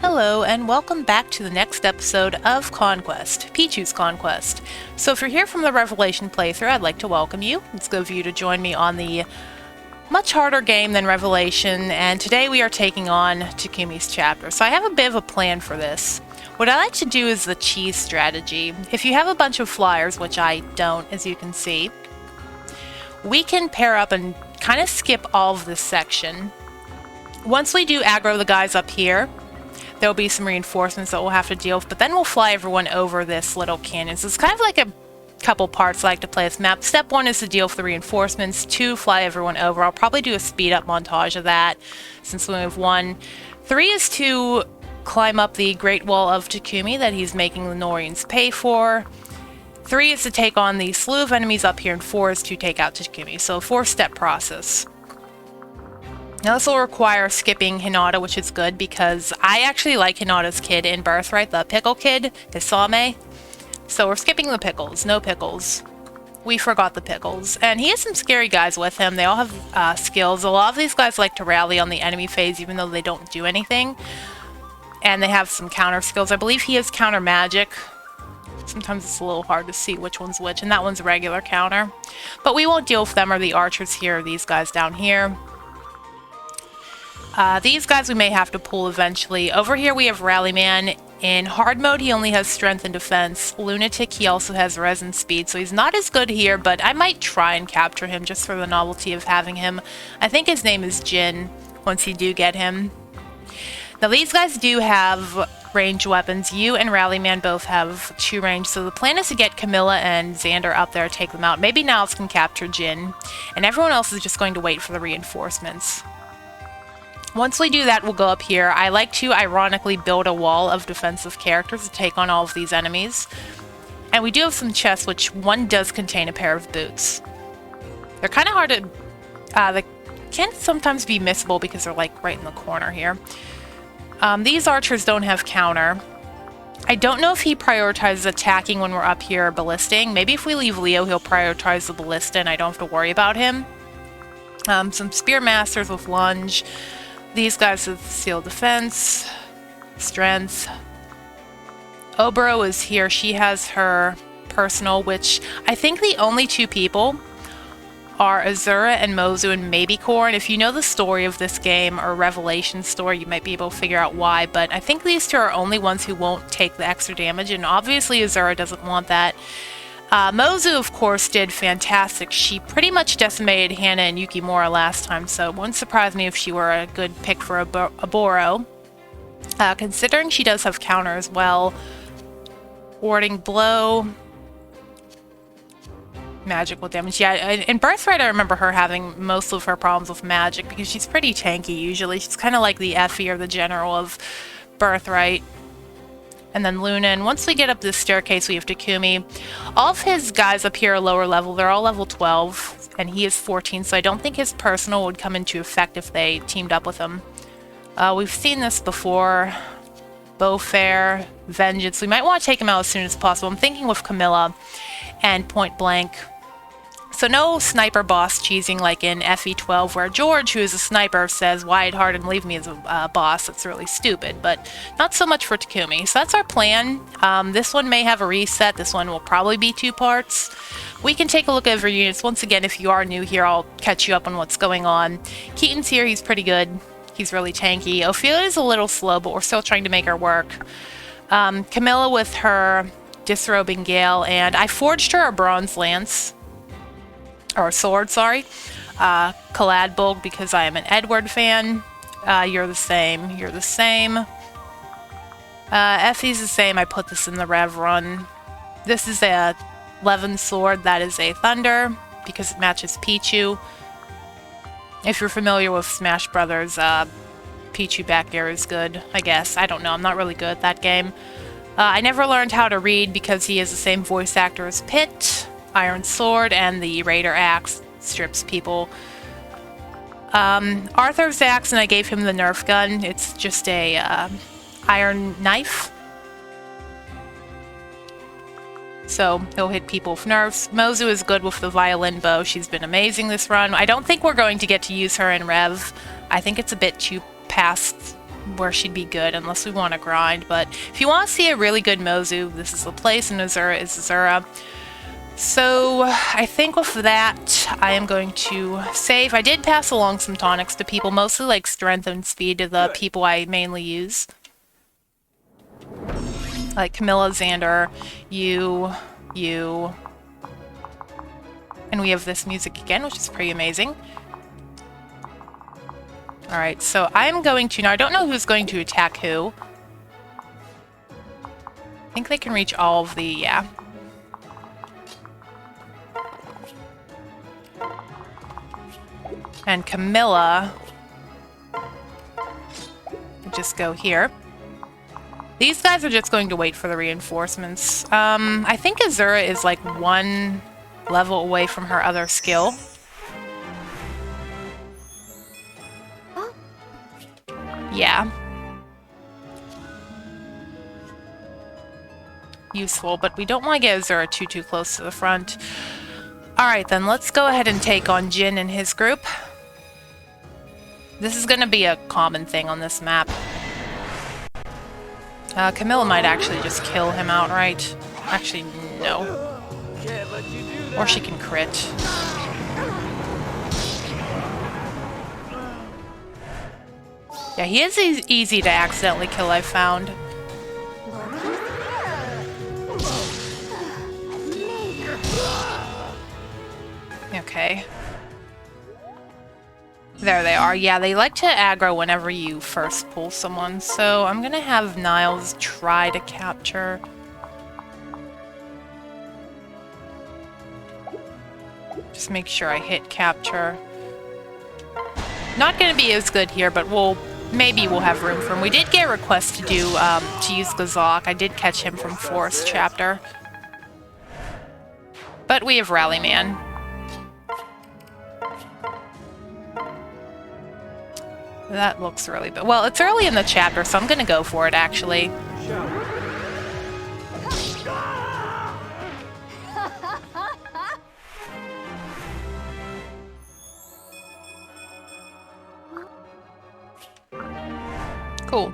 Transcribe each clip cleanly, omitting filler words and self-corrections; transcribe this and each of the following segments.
Hello, and welcome back to the next episode of Conquest, Pichu's Conquest. So if you're here from the Revelation playthrough, I'd like to welcome you. It's good for you to join me on the much harder game than Revelation, and today we are taking on Takumi's chapter. So I have a bit of a plan for this. What I like to do is the cheese strategy. If you have a bunch of flyers, which I don't, as you can see, we can pair up and kind of skip all of this section. Once we do aggro the guys up here, there'll be some reinforcements that we'll have to deal with, but then we'll fly everyone over this little canyon. So it's kind of like a couple parts I like to play this map. Step 1 is to deal with the reinforcements. 2, fly everyone over. I'll probably do a speed up montage of that since we have 1. 3 is to climb up the Great Wall of Takumi that he's making the Norians pay for. 3 is to take on the slew of enemies up here, and 4 is to take out Takumi. So a 4-step process. Now this will require skipping Hinata, which is good because I actually like Hinata's kid in Birthright, the pickle kid, Hisame. So we're skipping the pickles, no pickles. We forgot the pickles. And he has some scary guys with him. They all have skills. A lot of these guys like to rally on the enemy phase even though they don't do anything. And they have some counter skills. I believe he has counter magic. Sometimes it's a little hard to see which one's which, and that one's regular counter. But we won't deal with them or the archers here, or these guys down here. These guys we may have to pull eventually. Over here we have Rally Man. In hard mode he only has strength and defense. Lunatic he also has res and speed, so he's not as good here, but I might try and capture him just for the novelty of having him. I think his name is Jin, once you do get him. Now these guys do have ranged weapons. You and Rally Man both have 2 range, so the plan is to get Camilla and Xander up there, take them out. Maybe Niles can capture Jin, and everyone else is just going to wait for the reinforcements. Once we do that, we'll go up here. I like to ironically build a wall of defensive characters to take on all of these enemies. And we do have some chests, which one does contain a pair of boots. They're kind of hard to... they can sometimes be missable because they're like right in the corner here. These archers don't have counter. I don't know if he prioritizes attacking when we're up here or ballisting. Maybe if we leave Leo, he'll prioritize the ballista and I don't have to worry about him. Some spear masters with lunge. These guys with seal defense, strength. Oboro is here. She has her personal, which I think the only 2 people are Azura and Mozu and maybe Korn. If you know the story of this game or Revelation story, you might be able to figure out why, but I think these 2 are only ones who won't take the extra damage, and obviously Azura doesn't want that. Mozu, of course, did fantastic. She pretty much decimated Hannah and Yukimura last time, so it wouldn't surprise me if she were a good pick for Oboro. Considering she does have counter as well. Warding blow. Magical damage. Yeah, in Birthright I remember her having most of her problems with magic because she's pretty tanky usually. She's kind of like the Effie or the General of Birthright. And then Luna, and once we get up this staircase we have Takumi. All of his guys up here are lower level, they're all level 12, and he is 14, so I don't think his personal would come into effect if they teamed up with him. We've seen this before. Bowfair, Vengeance, we might want to take him out as soon as possible. I'm thinking with Camilla and Point Blank. So no sniper boss cheesing like in FE12, where George, who is a sniper, says, "Wide hard and leave me as a boss." That's really stupid, but not so much for Takumi. So that's our plan. This one may have a reset. This one will probably be 2 parts. We can take a look at our units. Once again, if you are new here, I'll catch you up on what's going on. Keaton's here. He's pretty good. He's really tanky. Ophelia's a little slow, but we're still trying to make her work. Camilla with her disrobing Gale, and I forged her a bronze lance. Or sword, sorry. Caladbolg, because I am an Edward fan. You're the same. You're the same. Effie's the same. I put this in the Rev run. This is a Levin sword. That is a Thunder, because it matches Pichu. If you're familiar with Smash Brothers, Pichu back air is good, I guess. I don't know. I'm not really good at that game. I never learned how to read because he is the same voice actor as Pit. Iron Sword, and the Raider Axe strips people. Arthur's Axe, and I gave him the Nerf gun. It's just a iron knife. So he'll hit people with nerfs. Mozu is good with the violin bow. She's been amazing this run. I don't think we're going to get to use her in Rev. I think it's a bit too past where she'd be good unless we want to grind. But if you want to see a really good Mozu, this is the place, and Azura is Azura. So I think with that, I am going to save. I did pass along some tonics to people, mostly like strength and speed to the people I mainly use. Like Camilla, Xander, you. And we have this music again, which is pretty amazing. Alright, so I'm going to... Now, I don't know who's going to attack who. I think they can reach all of the... Yeah. And Camilla... just go here. These guys are just going to wait for the reinforcements. I think Azura is like one level away from her other skill. Yeah. Useful, but we don't want to get Azura too close to the front. Alright then, let's go ahead and take on Jin and his group. This is going to be a common thing on this map. Camilla might actually just kill him outright. Actually, no. Or she can crit. Yeah, he is easy to accidentally kill, I've found. Okay. There they are. Yeah, they like to aggro whenever you first pull someone, so I'm gonna have Niles try to capture. Just make sure I hit capture. Not gonna be as good here, but maybe we'll have room for him. We did get a request to use Gazok. I did catch him from Forest Chapter. But we have Rally Man. That looks really bad. Well, it's early in the chapter, so I'm gonna go for it, actually. Cool.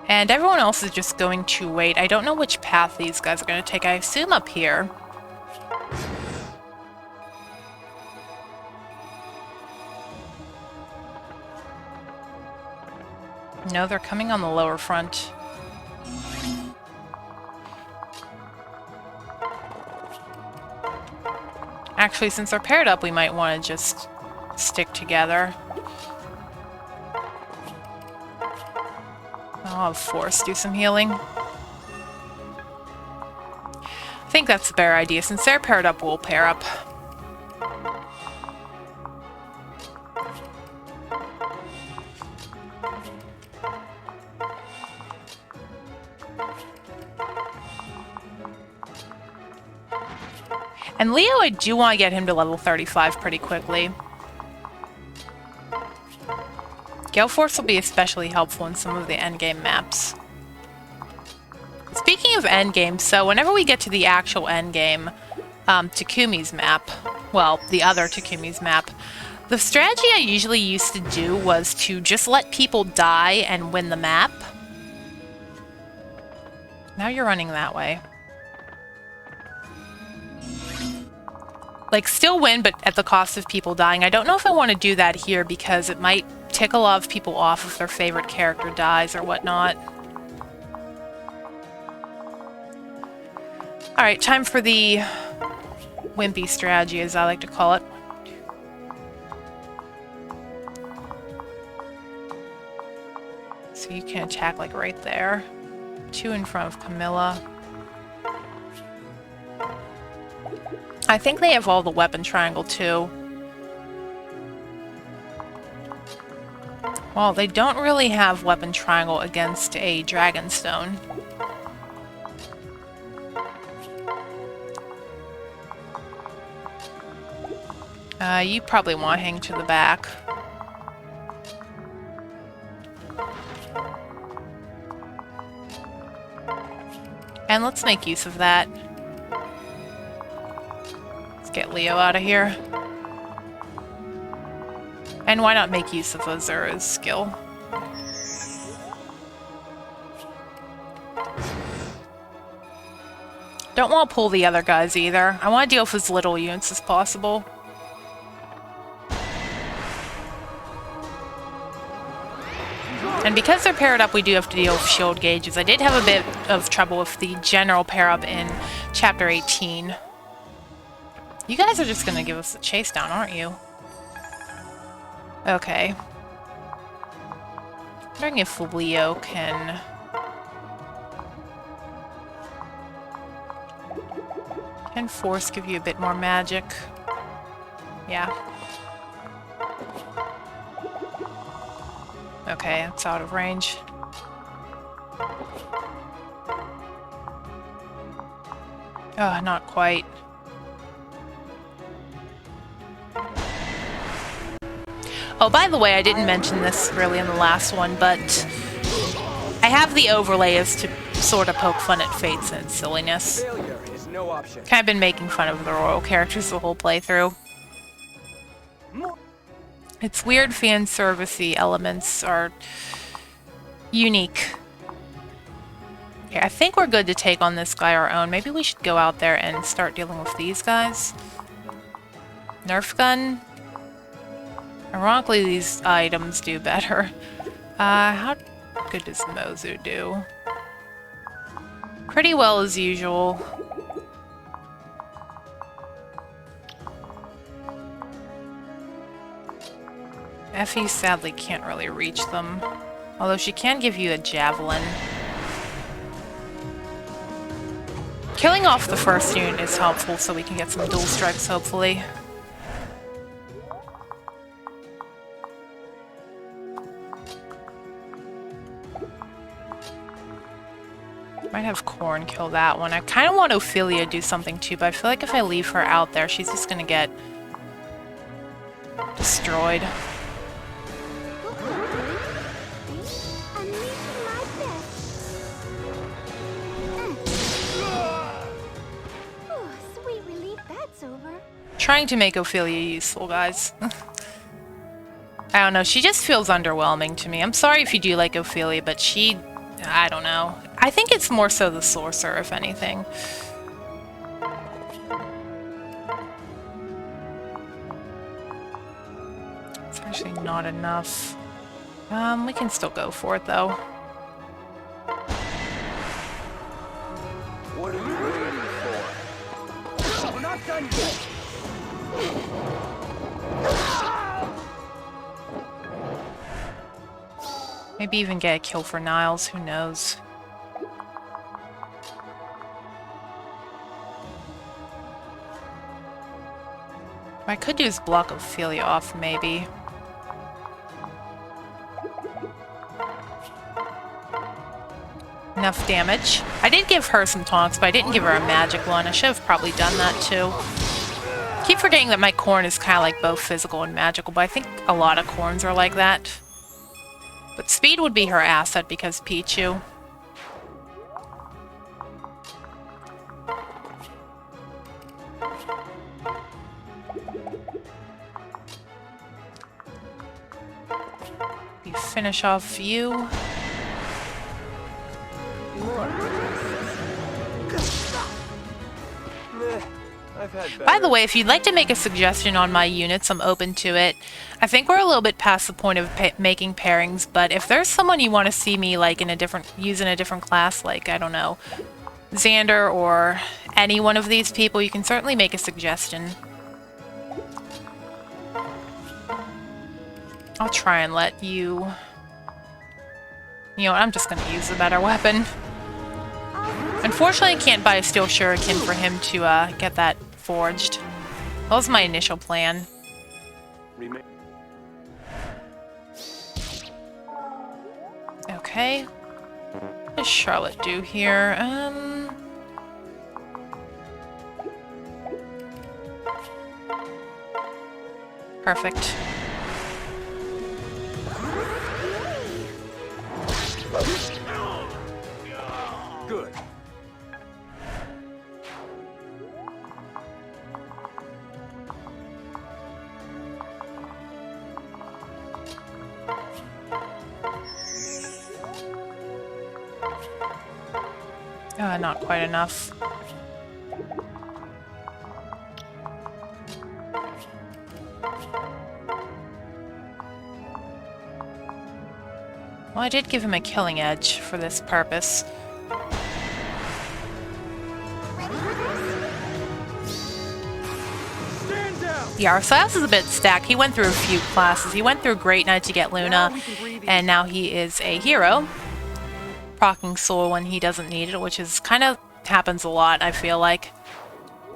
And everyone else is just going to wait. I don't know which path these guys are going to take. I assume up here. No, they're coming on the lower front. Actually, since they're paired up, we might want to just stick together. I'll have Force do some healing. I think that's a better idea. Since they're paired up, we'll pair up. And Leo, I do want to get him to level 35 pretty quickly. Gale Force will be especially helpful in some of the endgame maps. Speaking of endgame, so whenever we get to the actual endgame, Takumi's map, well, the other Takumi's map, the strategy I usually used to do was to just let people die and win the map. Now you're running that way. Like, still win, but at the cost of people dying. I don't know if I want to do that here because it might tick a lot of people off if their favorite character dies or whatnot. Alright, time for the wimpy strategy, as I like to call it. So you can attack, like, right there. 2 in front of Camilla. I think they have all the weapon triangle, too. Well, they don't really have weapon triangle against a Dragonstone. You probably want to hang to the back. And let's make use of that. Let's get Leo out of here. And why not make use of Azura's skill? Don't want to pull the other guys either. I want to deal with as little units as possible. And because they're paired up, we do have to deal with shield gauges. I did have a bit of trouble with the general pair-up in Chapter 18. You guys are just going to give us a chase down, aren't you? Okay. I'm wondering if Leo can... Can Force give you a bit more magic? Yeah. Okay, it's out of range. Oh, not quite. Oh, by the way, I didn't mention this really in the last one, but I have the overlays to sort of poke fun at Fates and its silliness. Kind of been making fun of the royal characters the whole playthrough. Its weird fan servicey elements are unique. Okay, I think we're good to take on this guy our own. Maybe we should go out there and start dealing with these guys. Nerf gun. Ironically, these items do better. How good does Mozu do? Pretty well as usual. Effie sadly can't really reach them. Although she can give you a javelin. Killing off the first unit is helpful so we can get some dual strikes, hopefully. Might have Corn kill that one. I kind of want Ophelia to do something too, but I feel like if I leave her out there, she's just gonna get destroyed. Trying to make Ophelia useful, guys. I don't know, she just feels underwhelming to me. I'm sorry if you do like Ophelia, but she... I don't know. I think it's more so the sorcerer, if anything. It's actually not enough. We can still go for it, though. What are you waiting for? We're not done yet. Maybe even get a kill for Niles, who knows. What I could do is block Ophelia off, maybe. Enough damage. I did give her some taunts, but I didn't give her a magic one. I should have probably done that too. Keep forgetting that my Corn is kind of like both physical and magical, but I think a lot of Corns are like that. But speed would be her asset because Pichu. We finish off you. By the way, if you'd like to make a suggestion on my units, I'm open to it. I think we're a little bit past the point of making pairings, but if there's someone you want to see me like in a different, using a different class, like, I don't know, Xander or any one of these people, you can certainly make a suggestion. I'll try and let you... You know what, I'm just going to use a better weapon. Unfortunately, I can't buy a steel shuriken for him to get that forged. That was my initial plan. Okay. What does Charlotte do here? Perfect. Good. Not quite enough. Well, I did give him a killing edge for this purpose. Yeah, our class is a bit stacked. He went through a few classes. He went through Great Knight to get Luna, and now he is a hero. Procking soul when he doesn't need it, which is kind of happens a lot, I feel like.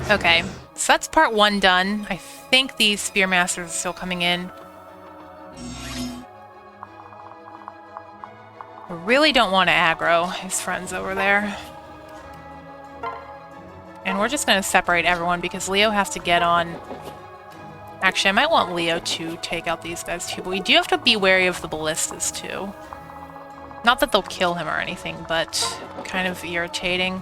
Okay, so that's part 1 done. I think these Spearmasters are still coming in. I really don't want to aggro his friends over there. And we're just going to separate everyone because Leo has to get on. Actually, I might want Leo to take out these guys too, but we do have to be wary of the ballistas too. Not that they'll kill him or anything, but kind of irritating.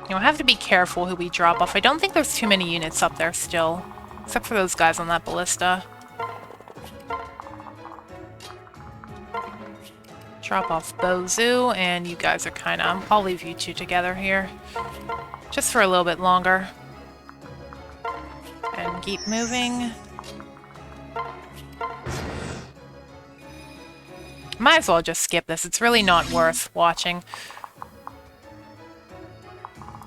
You know, I have to be careful who we drop off. I don't think there's too many units up there still, except for those guys on that ballista. Drop off Bozu, and you guys are kind of... I'll leave you two together here. Just for a little bit longer. And keep moving. Might as well just skip this. It's really not worth watching.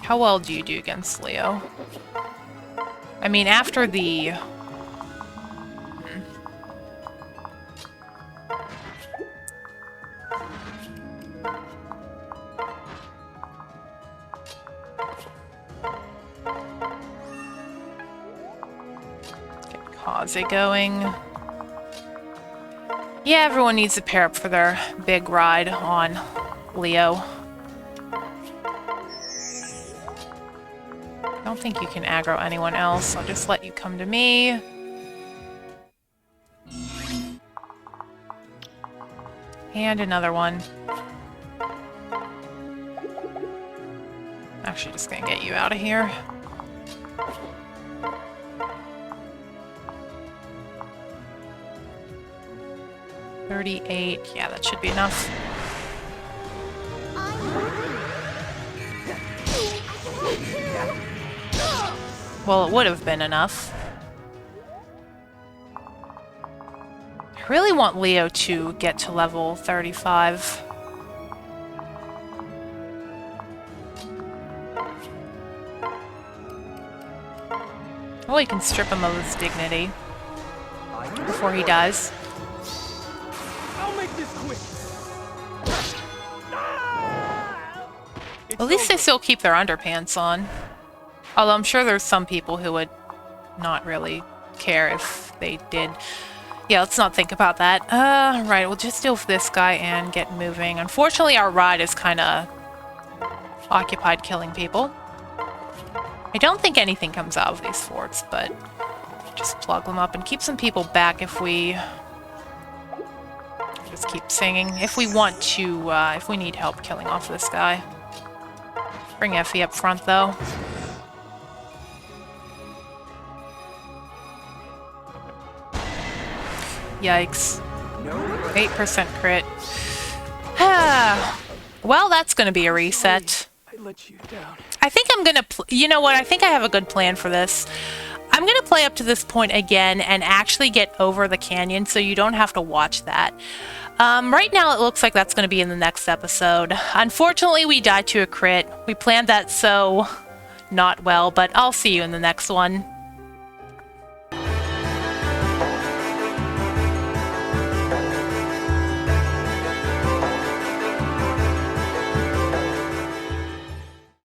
How well do you do against Leo? I mean, after the... Kaze going. Yeah, everyone needs to pair up for their big ride on Leo. I don't think you can aggro anyone else. I'll just let you come to me. And another one. Actually, just gonna get you out of here. $38. Yeah, that should be enough. Well, it would have been enough. I really want Leo to get to level 35. Well, we can strip him of his dignity before he dies. I'll make this quick. At least they still keep their underpants on. Although I'm sure there's some people who would not really care if they did. Yeah, let's not think about that. Right, we'll just deal with this guy and get moving. Unfortunately, our ride is kind of occupied killing people. I don't think anything comes out of these forts, but just plug them up and keep some people back if we... Just keep singing. If we want to, if we need help killing off this guy. Bring Effie up front, though. Yikes. 8% crit. Well, that's going to be a reset. I let you down. I think I'm going to... You know what? I think I have a good plan for this. I'm going to play up to this point again and actually get over the canyon so you don't have to watch that. Right now, it looks like that's going to be in the next episode. Unfortunately, we died to a crit. We planned that so not well, but I'll see you in the next one.